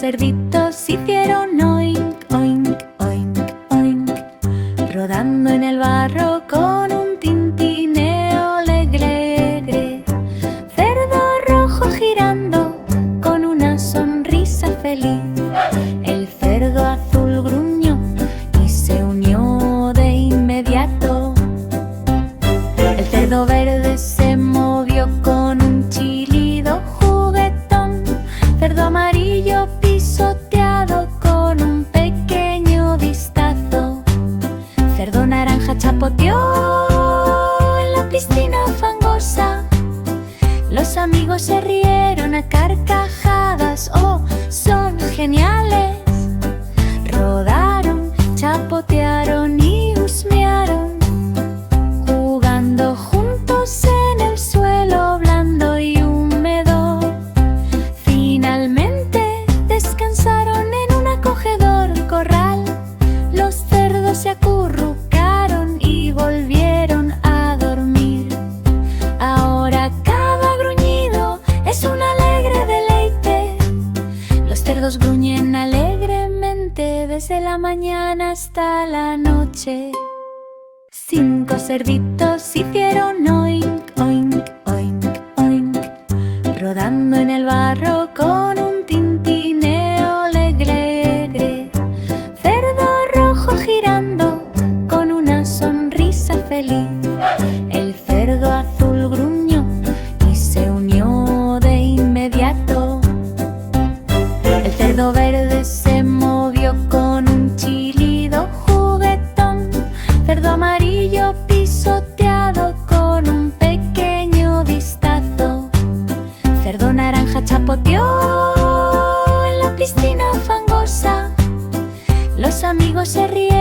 cerditos hicieron oink, oink, oink, oink, rodando en el barro con un tintineo alegre. Cerdo rojo girando con una sonrisa feliz. El cerdo azul gruñó y se unió de inmediato. El cerdo verde se movió con un chilido juguetón. Cerdo amarillo pisoteado con un pequeño vistazo. Cerdo naranja chapoteó en la piscina fangosa. Los amigos se rieron a carcajadas. ¡Oh, son geniales! Rodaron, chapotearon y husmearon, jugando juntos en el suelo blando y húmedo. Finalmente descansaron en un acogedor corral. Los cerdos se acurrucaron y volvieron a dormir. Ahora cada gruñido es un alegre deleite. Los cerdos gruñen alegremente desde la mañana hasta la noche. 5 cerditos hicieron oink, oink, oink, oink, rodando en el barro con un tintineo alegre. Cerdo rojo girando con una sonrisa feliz. El cerdo azul gruñó y se unió de inmediato. El cerdo verde se movió con un chilido juguetón. Cerdo amarillo pisoteado con un pequeño vistazo. Cerdo naranja chapoteó en la piscina fangosa. Los amigos se rieron